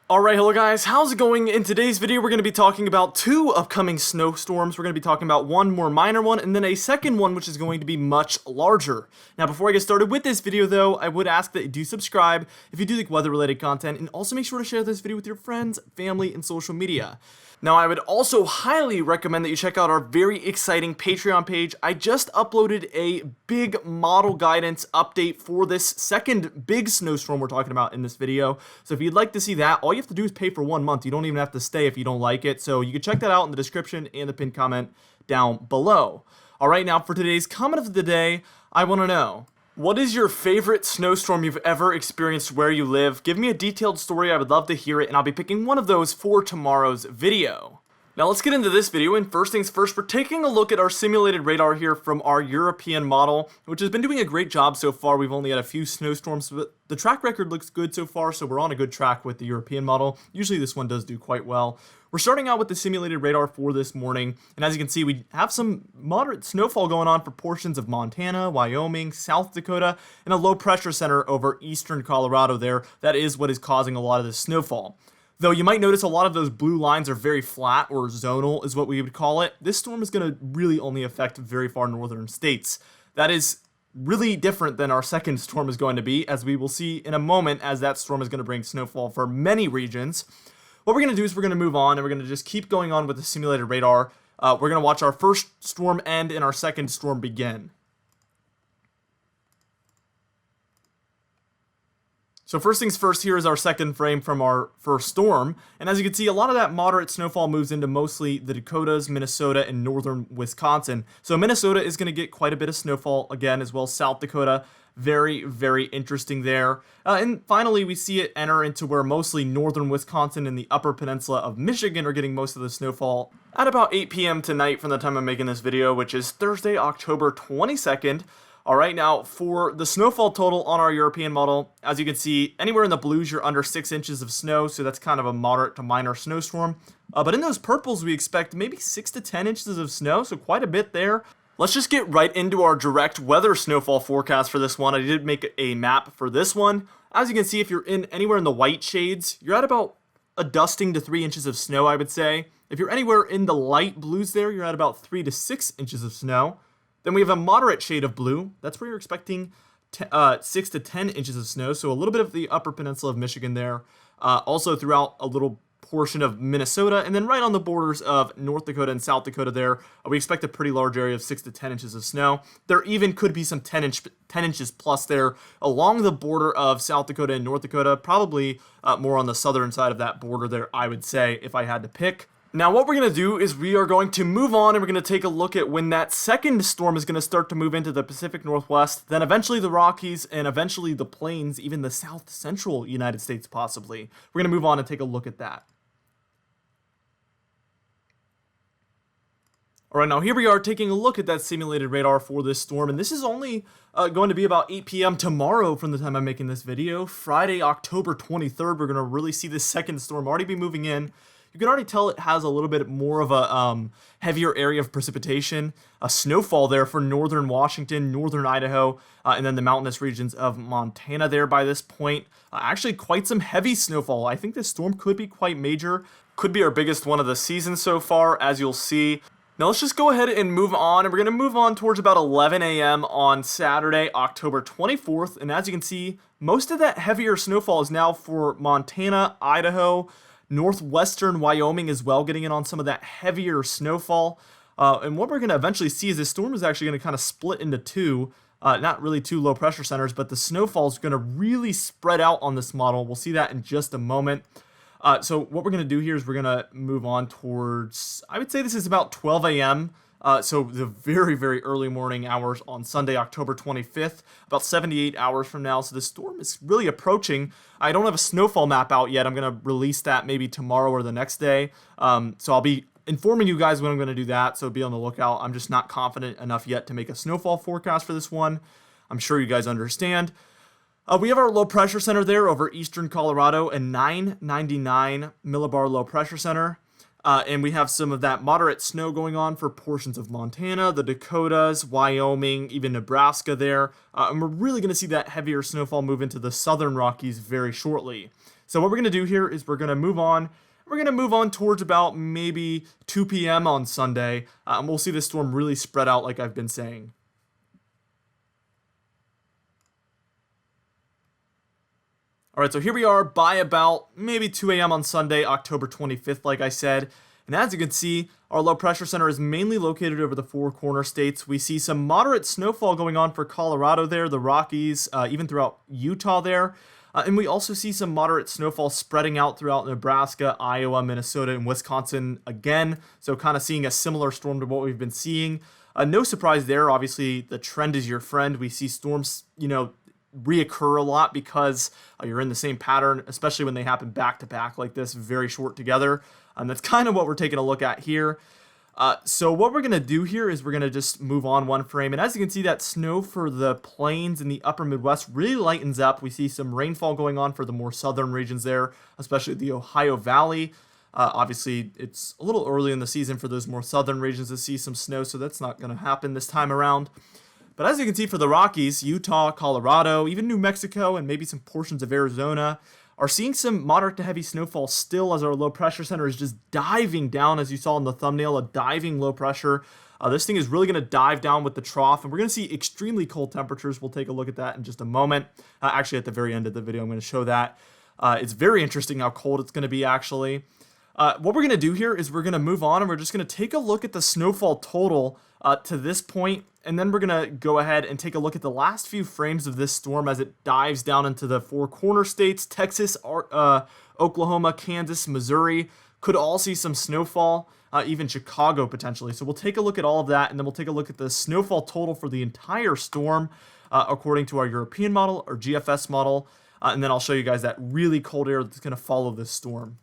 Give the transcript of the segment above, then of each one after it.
Alright, hello guys, how's it going? In today's video, we're going to be talking about two upcoming snowstorms. We're going to be talking about one more minor one, and then a second one, which is going to be much larger. Now, before I get started with this video, though, I would ask that you do subscribe if you do like weather-related content, and also make sure to share this video with your friends, family, and social media. Now, I would also highly recommend that you check out our very exciting Patreon page. I just uploaded a big model guidance update for this second big snowstorm we're talking about in this video. So if you'd like to see that, all you have to do is pay for 1 month. You don't even have to stay if you don't like it. So you can check that out in the description and the pinned comment down below. All right, now for today's comment of the day, I want to know, what is your favorite snowstorm you've ever experienced where you live? Give me a detailed story, I would love to hear it, and I'll be picking one of those for tomorrow's video. Now let's get into this video, and first things first, we're taking a look at our simulated radar here from our European model, which has been doing a great job so far. We've only had a few snowstorms, but the track record looks good so far, so we're on a good track with the European model. Usually this one does do quite well. We're starting out with the simulated radar for this morning, and as you can see, we have some moderate snowfall going on for portions of Montana, Wyoming, South Dakota, and a low pressure center over eastern Colorado there. That is what is causing a lot of this snowfall. Though you might notice a lot of those blue lines are very flat, or zonal is what we would call it. This storm is going to really only affect very far northern states. That is really different than our second storm is going to be, as we will see in a moment, as that storm is going to bring snowfall for many regions. What we're going to do is we're going to move on, and we're going to just keep going on with the simulated radar. We're going to watch our first storm end and our second storm begin. So first things first, here is our second frame from our first storm, and as you can see, a lot of that moderate snowfall moves into mostly the Dakotas, Minnesota, and northern Wisconsin. So Minnesota is going to get quite a bit of snowfall again, as well as South Dakota. Very, very interesting there. And finally, we see it enter into where mostly northern Wisconsin and the upper peninsula of Michigan are getting most of the snowfall at about 8 p.m. tonight from the time I'm making this video, which is Thursday, October 22nd. All right, now for the snowfall total on our European model, as you can see, anywhere in the blues, you're under 6 inches of snow, so that's kind of a moderate to minor snowstorm. But in those purples, we expect maybe 6 to 10 inches of snow, so quite a bit there. Let's just get right into our direct weather snowfall forecast for this one. I did make a map for this one. As you can see, if you're in anywhere in the white shades, you're at about a dusting to 3 inches of snow, I would say. If you're anywhere in the light blues there, you're at about 3 to 6 inches of snow. Then we have a moderate shade of blue. That's where you're expecting 6 to 10 inches of snow. So a little bit of the upper peninsula of Michigan there. Also throughout a little portion of Minnesota. And then right on the borders of North Dakota and South Dakota there, we expect a pretty large area of 6 to 10 inches of snow. There even could be some 10 inches plus there along the border of South Dakota and North Dakota. Probably more on the southern side of that border there, I would say, if I had to pick. Now what we're going to do is we are going to move on, and we're going to take a look at when that second storm is going to start to move into the Pacific Northwest, then eventually the Rockies, and eventually the Plains, even the South Central United States possibly. We're going to move on and take a look at that. Alright, now here we are taking a look at that simulated radar for this storm, and this is only going to be about 8 p.m. tomorrow from the time I'm making this video. Friday, October 23rd, we're going to really see this second storm already be moving in. You can already tell it has a little bit more of a heavier area of precipitation, a snowfall there for northern Washington, northern Idaho, and then the mountainous regions of Montana there by this point. Actually, quite some heavy snowfall. I think this storm could be quite major. Could be our biggest one of the season so far, as you'll see. Now let's just go ahead and move on, and we're going to move on towards about 11 a.m. on Saturday, October 24th, and as you can see, most of that heavier snowfall is now for Montana, Idaho, northwestern Wyoming as well, getting in on some of that heavier snowfall. And what we're going to eventually see is this storm is actually going to kind of split into two, not really two low pressure centers, but the snowfall is going to really spread out on this model. We'll see that in just a moment. So what we're going to do here is we're going to move on towards, I would say this is about 12 a.m. So the very, very early morning hours on Sunday, October 25th, about 78 hours from now. So the storm is really approaching. I don't have a snowfall map out yet. I'm going to release that maybe tomorrow or the next day. So I'll be informing you guys when I'm going to do that. So be on the lookout. I'm just not confident enough yet to make a snowfall forecast for this one. I'm sure you guys understand. We have our low pressure center there over eastern Colorado, a 999 millibar low pressure center. And we have some of that moderate snow going on for portions of Montana, the Dakotas, Wyoming, even Nebraska there. And we're really going to see that heavier snowfall move into the southern Rockies very shortly. So what we're going to do here is we're going to move on. We're going to move on towards about maybe 2 p.m. on Sunday. And we'll see this storm really spread out like I've been saying. All right, so here we are by about maybe 2 a.m. on Sunday, October 25th, like I said. And as you can see, our low pressure center is mainly located over the Four Corner states. We see some moderate snowfall going on for Colorado there, the Rockies, even throughout Utah there. And we also see some moderate snowfall spreading out throughout Nebraska, Iowa, Minnesota, and Wisconsin again. So kind of seeing a similar storm to what we've been seeing. No surprise there. Obviously, the trend is your friend. We see storms, reoccur a lot because you're in the same pattern, especially when they happen back to back like this, very short together. And that's kind of what we're taking a look at here. So what we're going to do here is we're going to just move on one frame. And as you can see, that snow for the plains in the upper Midwest really lightens up. We see some rainfall going on for the more southern regions there, especially the Ohio Valley. Obviously, it's a little early in the season for those more southern regions to see some snow, so that's not going to happen this time around. But as you can see for the Rockies, Utah, Colorado, even New Mexico, and maybe some portions of Arizona are seeing some moderate to heavy snowfall still as our low pressure center is just diving down, as you saw in the thumbnail, a diving low pressure. This thing is really going to dive down with the trough, and we're going to see extremely cold temperatures. We'll take a look at that in just a moment. Actually, at the very end of the video, I'm going to show that. It's very interesting how cold it's going to be, actually. What we're going to do here is we're going to move on, and we're just going to take a look at the snowfall total to this point. And then we're going to go ahead and take a look at the last few frames of this storm as it dives down into the Four Corner states. Texas, Oklahoma, Kansas, Missouri could all see some snowfall, even Chicago potentially. So we'll take a look at all of that, and then we'll take a look at the snowfall total for the entire storm according to our European model or GFS model. And then I'll show you guys that really cold air that's going to follow this storm.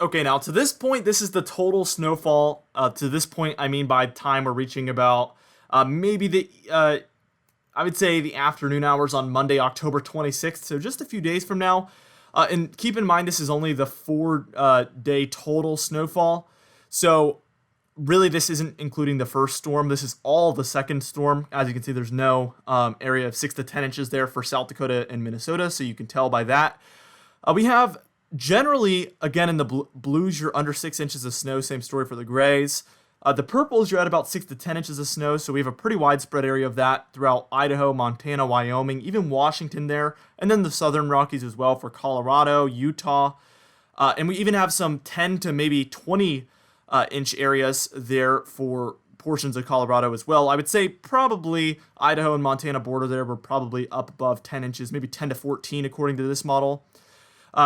Okay, now to this point, this is the total snowfall. To this point, I mean by time we're reaching about maybe I would say the afternoon hours on Monday, October 26th, so just a few days from now. And keep in mind, this is only the 4-day total snowfall. So really, this isn't including the first storm. This is all the second storm. As you can see, there's no area of 6 to 10 inches there for South Dakota and Minnesota, so you can tell by that. We have generally, again, in the blues, you're under 6 inches of snow. Same story for the grays. The purples, you're at about 6 to 10 inches of snow. So we have a pretty widespread area of that throughout Idaho, Montana, Wyoming, even Washington there. And then the southern Rockies as well for Colorado, Utah. And we even have some 10 to maybe 20 inch areas there for portions of Colorado as well. I would say probably Idaho and Montana border there. We're probably up above 10 inches, maybe 10 to 14 according to this model.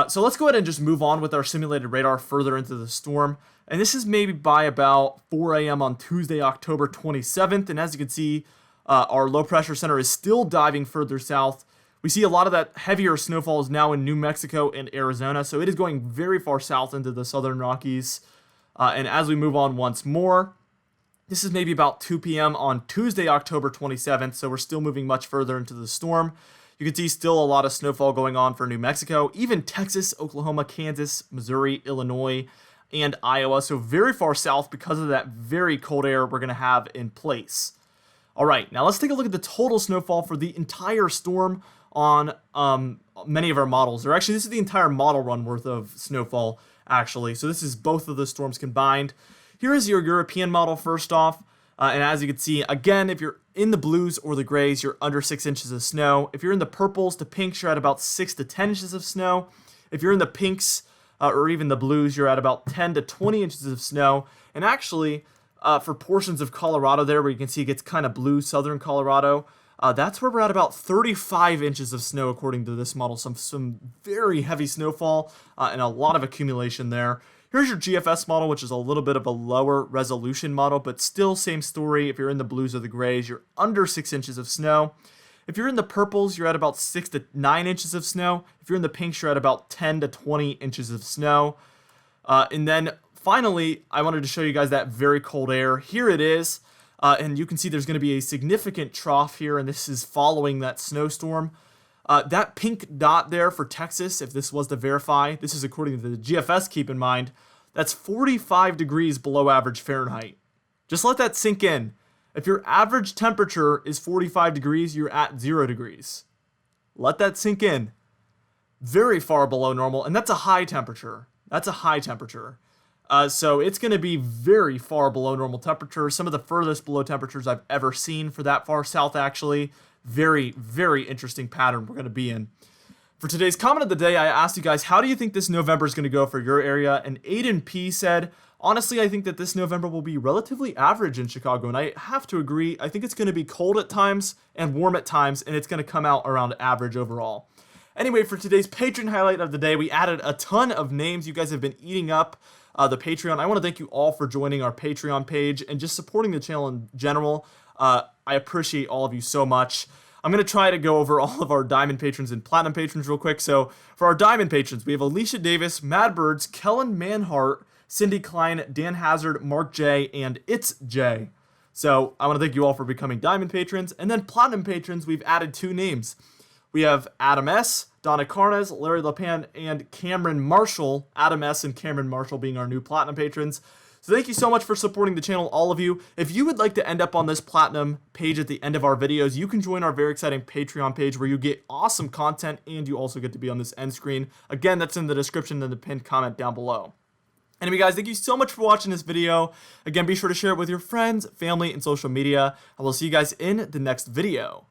So let's go ahead and just move on with our simulated radar further into the storm. And this is maybe by about 4 a.m. on Tuesday, October 27th. And as you can see, our low pressure center is still diving further south. We see a lot of that heavier snowfall is now in New Mexico and Arizona. So it is going very far south into the southern Rockies. And as we move on once more, this is maybe about 2 p.m. on Tuesday, October 27th. So we're still moving much further into the storm. You can see still a lot of snowfall going on for New Mexico, even Texas, Oklahoma, Kansas, Missouri, Illinois, and Iowa. So very far south because of that very cold air we're going to have in place. All right, now let's take a look at the total snowfall for the entire storm on many of our models. Or actually, this is the entire model run worth of snowfall, actually. So this is both of the storms combined. Here is your European model first off. And as you can see, again, if you're in the blues or the grays, you're under 6 inches of snow. If you're in the purples to pinks, you're at about 6 to 10 inches of snow. If you're in the pinks or even the blues, you're at about 10 to 20 inches of snow. And actually, for portions of Colorado there, where you can see it gets kind of blue, southern Colorado, that's where we're at about 35 inches of snow according to this model. Some very heavy snowfall and a lot of accumulation there. Here's your GFS model, which is a little bit of a lower resolution model, but still same story. If you're in the blues or the grays, you're under 6 inches of snow. If you're in the purples, you're at about 6 to 9 inches of snow. If you're in the pinks, you're at about 10 to 20 inches of snow. And then finally, I wanted to show you guys that very cold air. Here it is. And you can see there's going to be a significant trough here, and this is following that snowstorm. That pink dot there for Texas, if this was to verify, this is according to the GFS, keep in mind, that's 45 degrees below average Fahrenheit. Just let that sink in. If your average temperature is 45 degrees, you're at 0 degrees. Let that sink in. Very far below normal, and that's a high temperature. That's a high temperature. So it's going to be very far below normal temperature. Some of the furthest below temperatures I've ever seen for that far south, actually. Very, very interesting pattern we're going to be in. For today's comment of the day, I asked you guys, how do you think this November is going to go for your area? And Aiden P said, honestly, I think that this November will be relatively average in Chicago. And I have to agree. I think it's going to be cold at times and warm at times, and it's going to come out around average overall. Anyway, for today's Patron highlight of the day, we added a ton of names. You guys have been eating up the Patreon. I want to thank you all for joining our Patreon page and just supporting the channel in general. I appreciate all of you so much. I'm going to try to go over all of our Diamond patrons and Platinum patrons real quick. So for our Diamond patrons, we have Alicia Davis, Mad Birds, Kellen Manhart, Cindy Klein, Dan Hazard, Mark J, and It's J. So I want to thank you all for becoming Diamond patrons. And then Platinum patrons, we've added 2 names. We have Adam S., Donna Carnes, Larry LePan, and Cameron Marshall. Adam S. and Cameron Marshall being our new Platinum patrons. So thank you so much for supporting the channel, all of you. If you would like to end up on this Platinum page at the end of our videos, you can join our very exciting Patreon page where you get awesome content and you also get to be on this end screen. Again, that's in the description and the pinned comment down below. Anyway, guys, thank you so much for watching this video. Again, be sure to share it with your friends, family, and social media. And we'll see you guys in the next video.